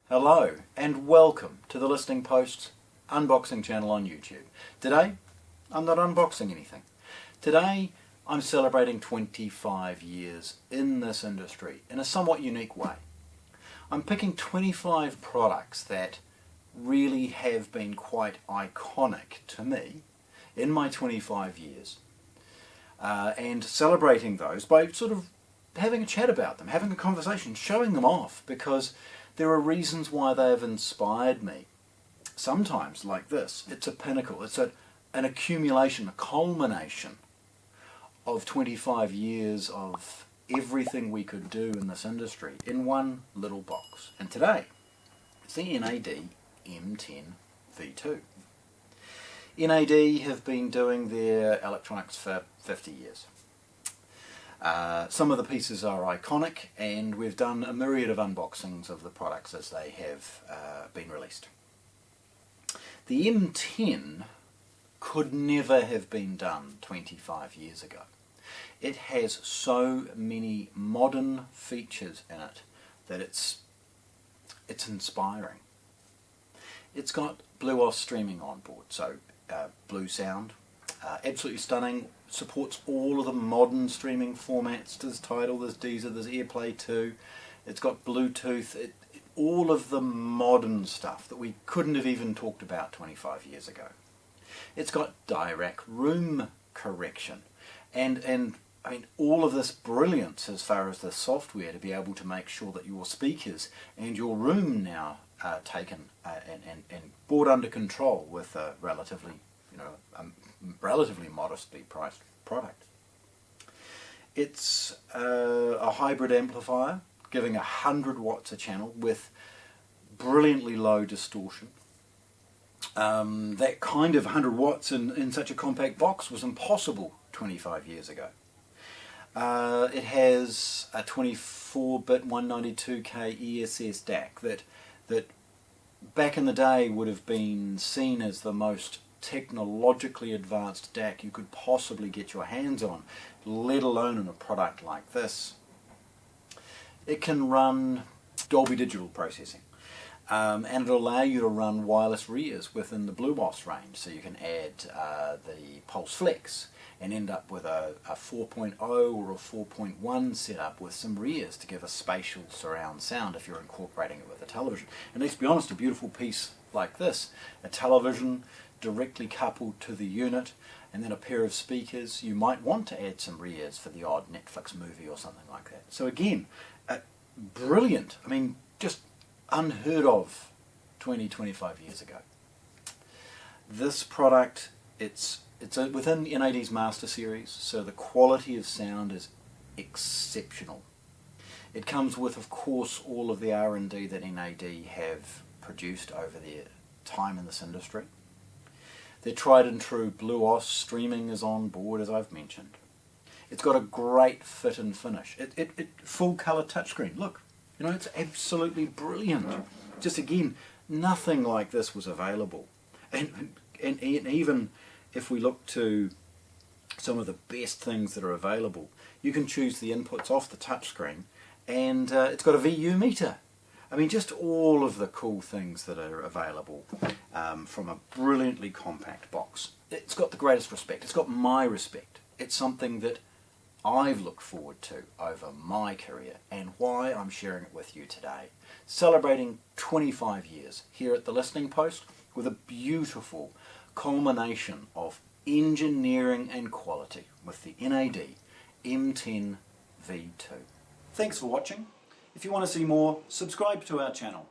Hello and welcome to the Listening Post's unboxing channel on YouTube. Today, I'm not unboxing anything. Today, I'm celebrating 25 years in this industry in a somewhat unique way. I'm picking 25 products that really have been quite iconic to me in my 25 years and celebrating those by sort of having a chat about them, having a conversation, showing them off, because there are reasons why they have inspired me. Sometimes, like this, it's a pinnacle, it's an accumulation, a culmination of 25 years of everything we could do in this industry in one little box. And today, it's the NAD M10 V2. NAD have been doing their electronics for 50 years. Some of the pieces are iconic, and we've done a myriad of unboxings of the products as they have been released. The M10 could never have been done 25 years ago. It has so many modern features in it that it's inspiring. It's got BluOS streaming on board, so blue sound, absolutely stunning. Supports all of the modern streaming formats. There's Tidal, there's Deezer, there's AirPlay 2. It's got Bluetooth, all of the modern stuff that we couldn't have even talked about 25 years ago. It's got direct room correction, and I mean, all of this brilliance as far as the software to be able to make sure that your speakers and your room now are taken and brought under control with a relatively, relatively modestly priced product. It's a hybrid amplifier giving 100 watts a channel with brilliantly low distortion. That kind of 100 watts in such a compact box was impossible 25 years ago. It has a 24-bit 192K ESS DAC that back in the day would have been seen as the most technologically advanced DAC you could possibly get your hands on, let alone in a product like this. It can run Dolby Digital processing, and it'll allow you to run wireless rears within the BluOS range, so you can add the Pulse Flex and end up with a 4.0 or a 4.1 setup with some rears to give a spatial surround sound if you're incorporating it with a television. And let's be honest, a beautiful piece like this, a television directly coupled to the unit, and then a pair of speakers, you might want to add some rears for the odd Netflix movie or something like that. So again, brilliant, I mean, just unheard of 25 years ago. This product, it's within NAD's Master Series, so the quality of sound is exceptional. It comes with, of course, all of the R&D that NAD have produced over their time in this industry. Their tried and true BluOS streaming is on board, as I've mentioned. It's got a great fit and finish. It full colour touchscreen. Look, it's absolutely brilliant. Just again, nothing like this was available. And even if we look to some of the best things that are available, you can choose the inputs off the touchscreen, and it's got a VU meter. I mean, just all of the cool things that are available from a brilliantly compact box. It's got the greatest respect. It's got my respect. It's something that I've looked forward to over my career, and why I'm sharing it with you today. Celebrating 25 years here at the Listening Post with a beautiful culmination of engineering and quality with the NAD M10 V2. Thanks for watching. If you want to see more, subscribe to our channel.